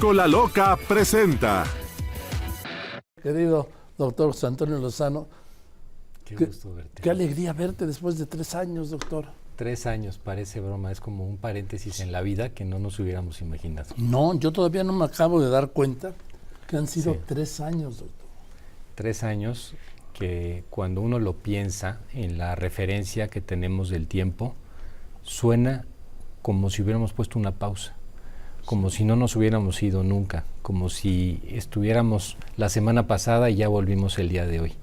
Pícola Loca presenta. Querido doctor José Antonio Lozano, Qué gusto verte. Qué alegría verte después de 3 años, doctor. 3 años, parece broma, es como un paréntesis en la vida que no nos hubiéramos imaginado. No, yo todavía no me acabo de dar cuenta que han sido Sí. 3 años, doctor. 3 años que cuando uno lo piensa en la referencia que tenemos del tiempo, suena como si hubiéramos puesto una pausa, como si no nos hubiéramos ido nunca, como si estuviéramos la semana pasada y ya volvimos el día de hoy.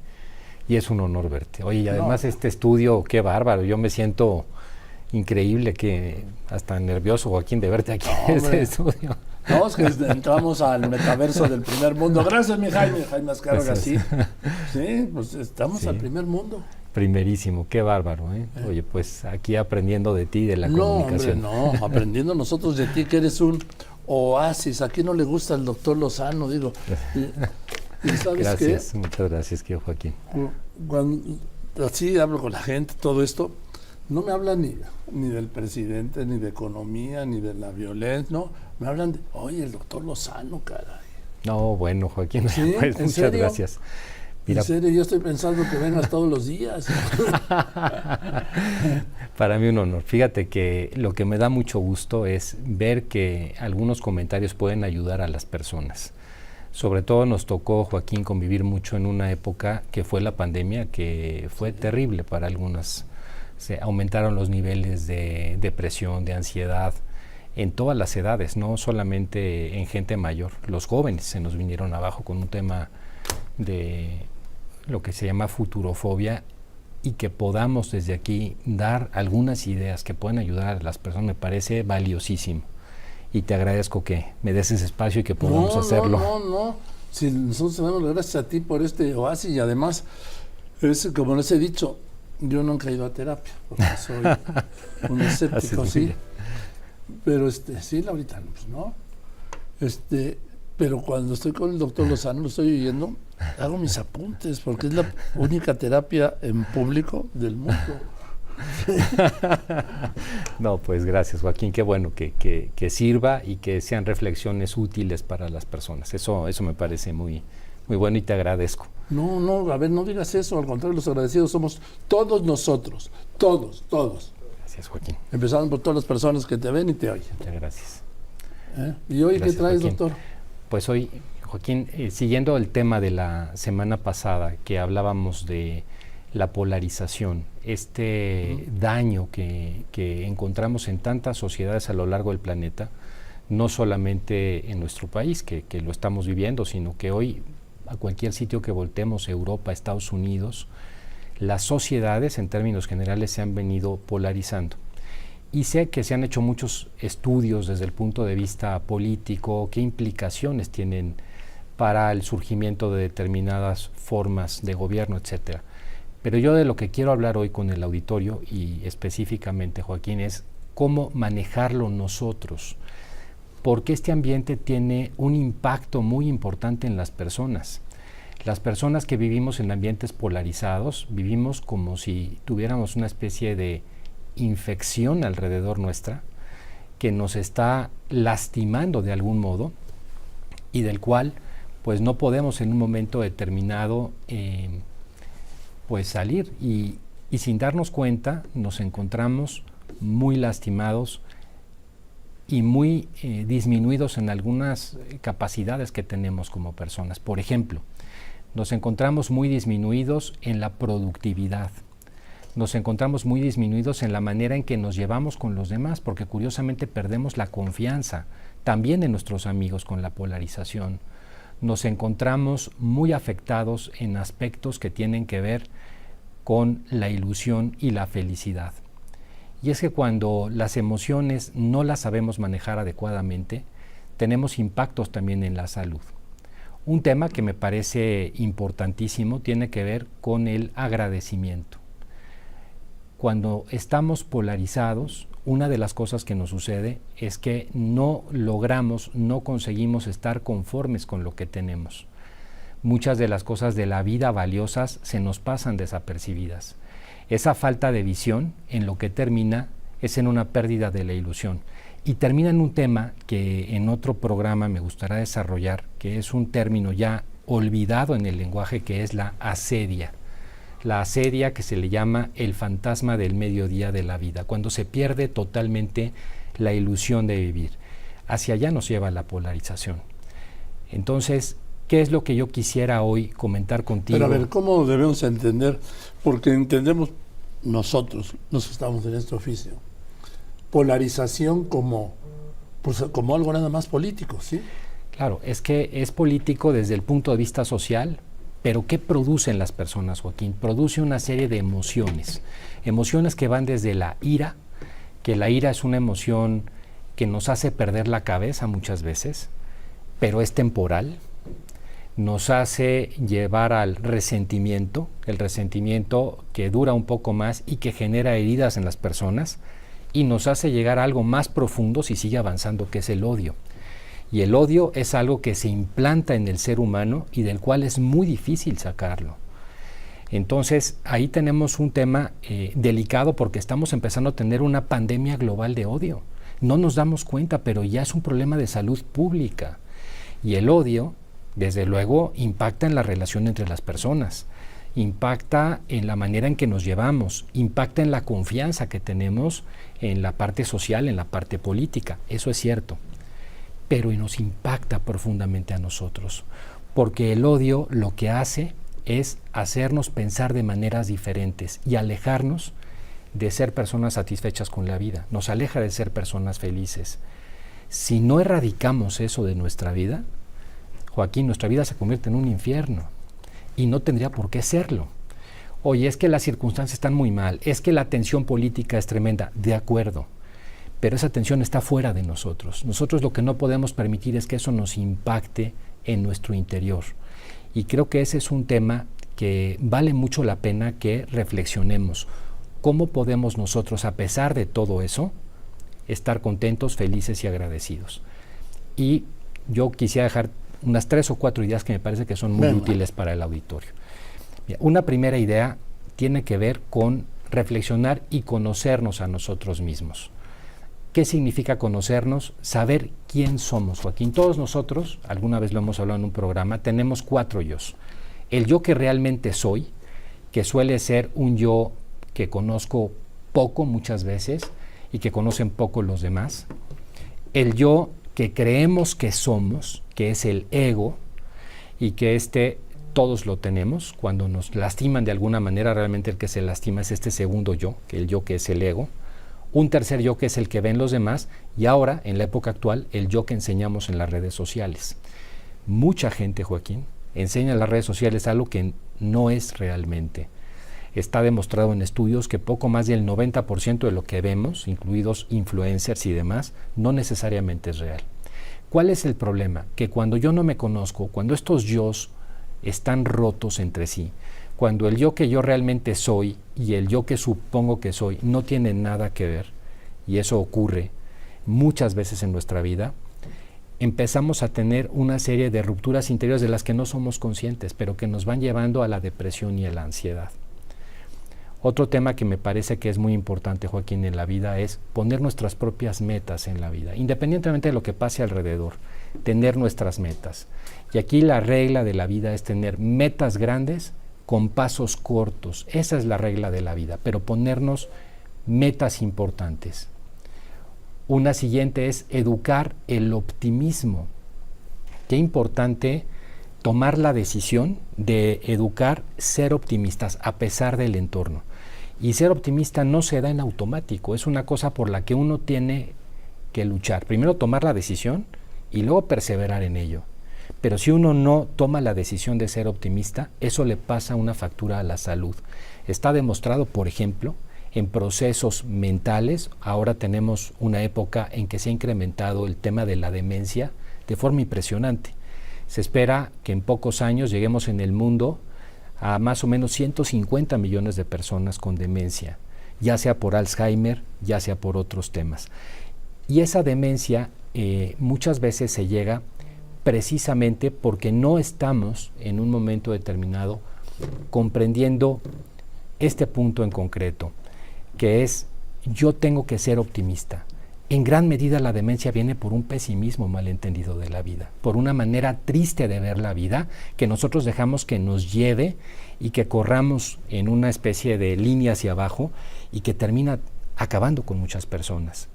Y es un honor verte. Oye, y además este estudio, qué bárbaro, yo me siento increíble, que hasta nervioso, Joaquín, de verte aquí en este estudio. No, es que entramos al metaverso del primer mundo. Gracias, mi Jaime Azcárraga, sí. Sí, pues estamos al primer mundo. Primerísimo, qué bárbaro, ¿eh? Oye, pues aquí aprendiendo de ti, de la comunicación. Hombre, no, aprendiendo nosotros de ti, que eres un oasis. ¿A quién no le gusta el doctor Lozano? Digo, y ¿sabes Gracias, qué? muchas gracias, querido Joaquín. Cuando así hablo con la gente, todo esto, no me hablan ni del presidente, ni de economía, ni de la violencia, no, me hablan de, oye, el doctor Lozano, caray. No, bueno, Joaquín, ¿Sí? pues ¿En muchas serio? gracias. Mira, En serio, yo estoy pensando que vengas todos los días. para mí un honor. Fíjate que lo que me da mucho gusto es ver que algunos comentarios pueden ayudar a las personas. Sobre todo nos tocó, Joaquín, convivir mucho en una época que fue la pandemia, que fue terrible para algunas. Se aumentaron los niveles de depresión, de ansiedad, en todas las edades, no solamente en gente mayor. Los jóvenes se nos vinieron abajo con un tema de lo que se llama futurofobia, y que podamos desde aquí dar algunas ideas que pueden ayudar a las personas me parece valiosísimo. Y te agradezco que me des ese espacio y que podamos hacerlo. No. Si nosotros tenemos gracias a ti por este oasis, y además, como les he dicho, yo nunca he ido a terapia, porque soy un escéptico, sí. Pero sí, ahorita pues no. Pero cuando estoy con el doctor Lozano, lo estoy oyendo, hago mis apuntes, porque es la única terapia en público del mundo. No, pues gracias, Joaquín, qué bueno que sirva y que sean reflexiones útiles para las personas. Eso me parece muy, muy bueno y te agradezco. No, a ver, no digas eso, al contrario, los agradecidos somos todos nosotros, todos. Gracias, Joaquín. Empezando por todas las personas que te ven y te oyen. Muchas gracias. ¿Y hoy Gracias, qué traes, Joaquín. doctor? Pues hoy, Joaquín, siguiendo el tema de la semana pasada, que hablábamos de la polarización, daño que encontramos en tantas sociedades a lo largo del planeta, no solamente en nuestro país, que lo estamos viviendo, sino que hoy, a cualquier sitio que voltemos, Europa, Estados Unidos, las sociedades en términos generales se han venido polarizando. Y sé que se han hecho muchos estudios desde el punto de vista político, qué implicaciones tienen para el surgimiento de determinadas formas de gobierno, etcétera. Pero yo de lo que quiero hablar hoy con el auditorio, y específicamente, Joaquín, es cómo manejarlo nosotros, porque este ambiente tiene un impacto muy importante en las personas. Las personas que vivimos en ambientes polarizados, vivimos como si tuviéramos una especie de infección alrededor nuestra, que nos está lastimando de algún modo, y del cual pues no podemos en un momento determinado pues salir, y sin darnos cuenta nos encontramos muy lastimados y muy disminuidos en algunas capacidades que tenemos como personas. Por ejemplo, nos encontramos muy disminuidos en la productividad, nos encontramos muy disminuidos en la manera en que nos llevamos con los demás, porque curiosamente perdemos la confianza también de nuestros amigos con la polarización. Nos encontramos muy afectados en aspectos que tienen que ver con la ilusión y la felicidad. Y es que cuando las emociones no las sabemos manejar adecuadamente, tenemos impactos también en la salud. Un tema que me parece importantísimo tiene que ver con el agradecimiento. Cuando estamos polarizados, una de las cosas que nos sucede es que no conseguimos estar conformes con lo que tenemos. Muchas de las cosas de la vida valiosas se nos pasan desapercibidas. Esa falta de visión en lo que termina es en una pérdida de la ilusión. Y termina en un tema que en otro programa me gustaría desarrollar, que es un término ya olvidado en el lenguaje, que es la asedia. La asedia, que se le llama el fantasma del mediodía de la vida, cuando se pierde totalmente la ilusión de vivir. Hacia allá nos lleva la polarización. Entonces, ¿qué es lo que yo quisiera hoy comentar contigo? Pero a ver, ¿cómo debemos entender? Porque entendemos nosotros, los que estamos en este oficio, polarización como algo nada más político, ¿sí? Claro, es que es político desde el punto de vista social, pero ¿qué producen las personas, Joaquín? Produce una serie de emociones que van desde la ira, que la ira es una emoción que nos hace perder la cabeza muchas veces, pero es temporal. Nos hace llevar al resentimiento, el resentimiento que dura un poco más y que genera heridas en las personas, y nos hace llegar a algo más profundo si sigue avanzando, que es el odio. Y el odio es algo que se implanta en el ser humano y del cual es muy difícil sacarlo. Entonces, ahí tenemos un tema delicado, porque estamos empezando a tener una pandemia global de odio. No nos damos cuenta, pero ya es un problema de salud pública. Y el odio, desde luego, impacta en la relación entre las personas, impacta en la manera en que nos llevamos, impacta en la confianza que tenemos en la parte social, en la parte política. Eso es cierto. Pero nos impacta profundamente a nosotros, porque el odio lo que hace es hacernos pensar de maneras diferentes y alejarnos de ser personas satisfechas con la vida, nos aleja de ser personas felices. Si no erradicamos eso de nuestra vida, Joaquín, nuestra vida se convierte en un infierno y no tendría por qué serlo. Oye, es que las circunstancias están muy mal, es que la tensión política es tremenda, de acuerdo, pero esa tensión está fuera de nosotros. Nosotros lo que no podemos permitir es que eso nos impacte en nuestro interior. Y creo que ese es un tema que vale mucho la pena que reflexionemos. ¿Cómo podemos nosotros, a pesar de todo eso, estar contentos, felices y agradecidos? Y yo quisiera dejar unas 3 o 4 ideas que me parece que son muy útiles para el auditorio. Mira, una primera idea tiene que ver con reflexionar y conocernos a nosotros mismos. ¿Qué significa conocernos? Saber quién somos, Joaquín. Todos nosotros, alguna vez lo hemos hablado en un programa, tenemos 4 yos. El yo que realmente soy, que suele ser un yo que conozco poco muchas veces y que conocen poco los demás. El yo que creemos que somos, que es el ego, y que todos lo tenemos. Cuando nos lastiman de alguna manera, realmente el que se lastima es este segundo yo, que el yo que es el ego. Un tercer yo que es el que ven los demás, y ahora, en la época actual, el yo que enseñamos en las redes sociales. Mucha gente, Joaquín, enseña en las redes sociales algo que no es realmente. Está demostrado en estudios que poco más del 90% de lo que vemos, incluidos influencers y demás, no necesariamente es real. ¿Cuál es el problema? Que cuando yo no me conozco, cuando estos yos están rotos entre sí, cuando el yo que yo realmente soy y el yo que supongo que soy no tienen nada que ver, y eso ocurre muchas veces en nuestra vida, empezamos a tener una serie de rupturas interiores de las que no somos conscientes, pero que nos van llevando a la depresión y a la ansiedad. Otro tema que me parece que es muy importante, Joaquín, en la vida es poner nuestras propias metas en la vida, independientemente de lo que pase alrededor, tener nuestras metas. Y aquí la regla de la vida es tener metas grandes con pasos cortos. Esa es la regla de la vida, pero ponernos metas importantes. Una siguiente es educar el optimismo. Qué importante tomar la decisión de educar, ser optimistas a pesar del entorno. Y ser optimista no se da en automático, es una cosa por la que uno tiene que luchar. Primero tomar la decisión y luego perseverar en ello. Pero si uno no toma la decisión de ser optimista, eso le pasa una factura a la salud. Está demostrado, por ejemplo, en procesos mentales. Ahora tenemos una época en que se ha incrementado el tema de la demencia de forma impresionante. Se espera que en pocos años lleguemos en el mundo a más o menos 150 millones de personas con demencia, ya sea por Alzheimer, ya sea por otros temas. Y esa demencia muchas veces se llega precisamente porque no estamos en un momento determinado comprendiendo este punto en concreto, que es: yo tengo que ser optimista. En gran medida la demencia viene por un pesimismo malentendido de la vida, por una manera triste de ver la vida que nosotros dejamos que nos lleve y que corramos en una especie de línea hacia abajo y que termina acabando con muchas personas.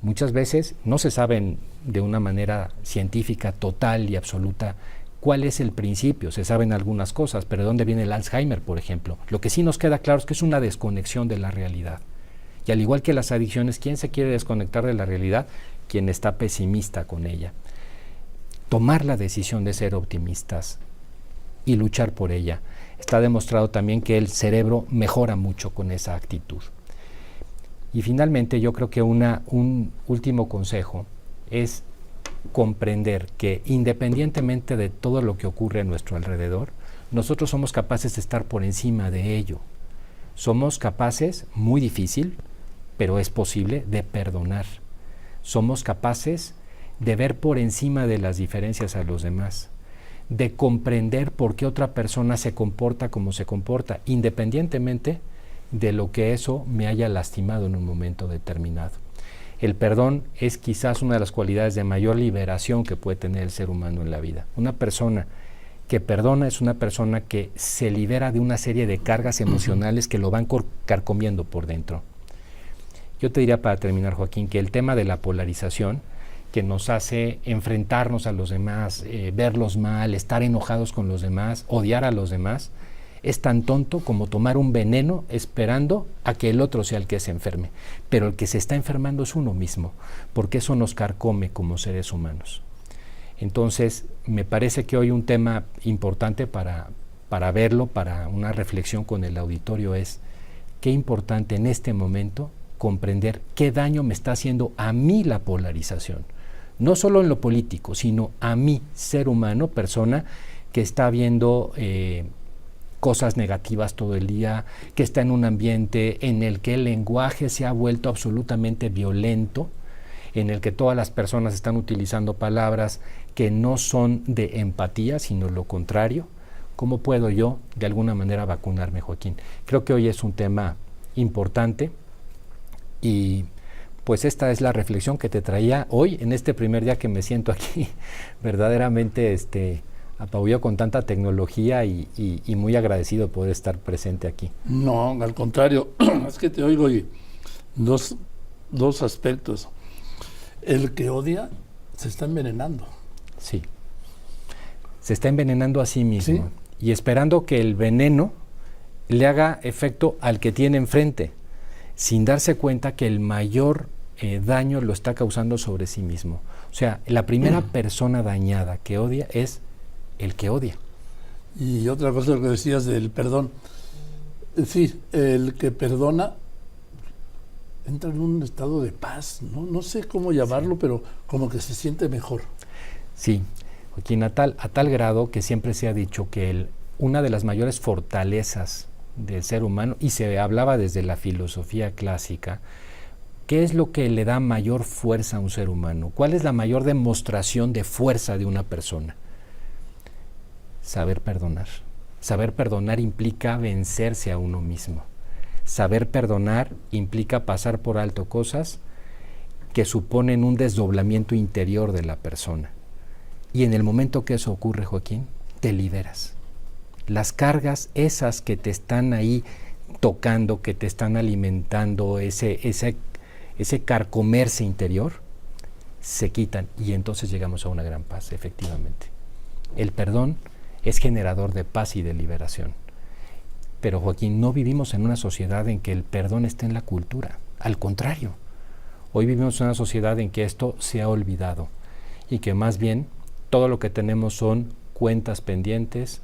Muchas veces no se saben de una manera científica total y absoluta cuál es el principio. Se saben algunas cosas, pero ¿de dónde viene el Alzheimer, por ejemplo? Lo que sí nos queda claro es que es una desconexión de la realidad. Y al igual que las adicciones, ¿quién se quiere desconectar de la realidad? Quien está pesimista con ella. Tomar la decisión de ser optimistas y luchar por ella. Está demostrado también que el cerebro mejora mucho con esa actitud. Y finalmente yo creo que un último consejo es comprender que independientemente de todo lo que ocurre a nuestro alrededor, nosotros somos capaces de estar por encima de ello. Somos capaces, muy difícil, pero es posible, de perdonar. Somos capaces de ver por encima de las diferencias a los demás, de comprender por qué otra persona se comporta como se comporta, independientemente de lo que eso me haya lastimado en un momento determinado. El perdón es quizás una de las cualidades de mayor liberación que puede tener el ser humano en la vida. Una persona que perdona es una persona que se libera de una serie de cargas emocionales que lo van carcomiendo por dentro. Yo te diría para terminar, Joaquín, que el tema de la polarización que nos hace enfrentarnos a los demás, verlos mal, estar enojados con los demás, odiar a los demás, es tan tonto como tomar un veneno esperando a que el otro sea el que se enferme. Pero el que se está enfermando es uno mismo, porque eso nos carcome como seres humanos. Entonces, me parece que hoy un tema importante para verlo, para una reflexión con el auditorio es qué importante en este momento comprender qué daño me está haciendo a mí la polarización. No solo en lo político, sino a mí, ser humano, persona que está viendo cosas negativas todo el día, que está en un ambiente en el que el lenguaje se ha vuelto absolutamente violento, en el que todas las personas están utilizando palabras que no son de empatía, sino lo contrario. ¿Cómo puedo yo, de alguna manera, vacunarme, Joaquín? Creo que hoy es un tema importante y pues esta es la reflexión que te traía hoy, en este primer día que me siento aquí, verdaderamente apabullado con tanta tecnología y muy agradecido de poder estar presente aquí. No, al contrario, es que te oigo y dos aspectos. El que odia se está envenenando. Sí, se está envenenando a sí mismo, ¿sí? Y esperando que el veneno le haga efecto al que tiene enfrente, sin darse cuenta que el mayor daño lo está causando sobre sí mismo. O sea, la primera persona dañada que odia es el que odia. Y otra cosa que decías del perdón. Sí, el que perdona entra en un estado de paz, ¿no? No sé cómo llamarlo, sí, pero como que se siente mejor. Sí, Joaquín, a tal grado que siempre se ha dicho que una de las mayores fortalezas del ser humano, y se hablaba desde la filosofía clásica, ¿qué es lo que le da mayor fuerza a un ser humano? ¿Cuál es la mayor demostración de fuerza de una persona? Saber perdonar. Saber perdonar implica vencerse a uno mismo. Saber perdonar implica pasar por alto cosas que suponen un desdoblamiento interior de la persona. Y en el momento que eso ocurre, Joaquín, te liberas. Las cargas esas que te están ahí tocando, que te están alimentando, ese carcomerse interior, se quitan y entonces llegamos a una gran paz, efectivamente. El perdón es generador de paz y de liberación. Pero, Joaquín, no vivimos en una sociedad en que el perdón esté en la cultura. Al contrario, hoy vivimos en una sociedad en que esto se ha olvidado y que más bien todo lo que tenemos son cuentas pendientes,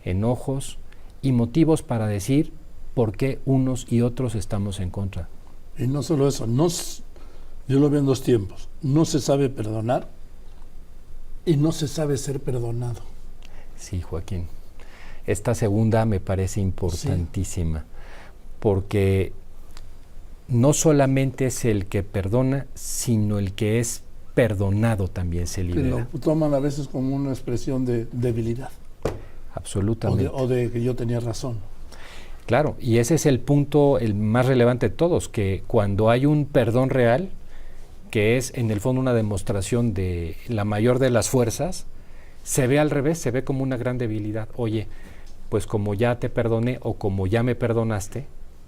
enojos y motivos para decir por qué unos y otros estamos en contra. Y no solo eso, yo lo veo en dos tiempos. No se sabe perdonar y no se sabe ser perdonado. Sí, Joaquín. Esta segunda me parece importantísima, sí, porque no solamente es el que perdona, sino el que es perdonado también se libera. Que lo toman a veces como una expresión de debilidad. Absolutamente. O de que yo tenía razón. Claro, y ese es el punto el más relevante de todos, que cuando hay un perdón real, que es en el fondo una demostración de la mayor de las fuerzas, se ve al revés, se ve como una gran debilidad. Oye, pues como ya te perdoné o como ya me perdonaste,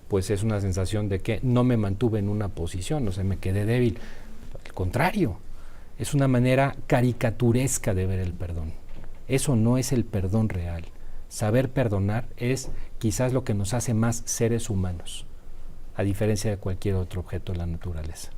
pues es una sensación de que no me mantuve en una posición, o sea, me quedé débil. Al contrario, es una manera caricaturesca de ver el perdón. Eso no es el perdón real. Saber perdonar es quizás lo que nos hace más seres humanos, a diferencia de cualquier otro objeto de la naturaleza.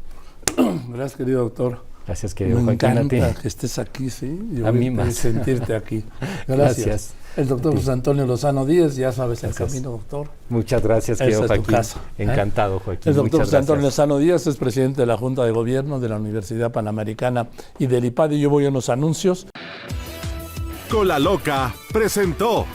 Gracias, querido doctor. Gracias, querido Me Joaquín. encanta que estés aquí, sí. A mí más. Sentirte aquí. Gracias. El doctor José Antonio Lozano Díaz, ya sabes Gracias. el camino, doctor. Muchas gracias, querido Esa es tu Joaquín. casa, Encantado, Joaquín. El doctor Muchas José Antonio gracias. Lozano Díaz es presidente de la Junta de Gobierno de la Universidad Panamericana y del IPAD. Y yo voy a unos anuncios. Cola Loca presentó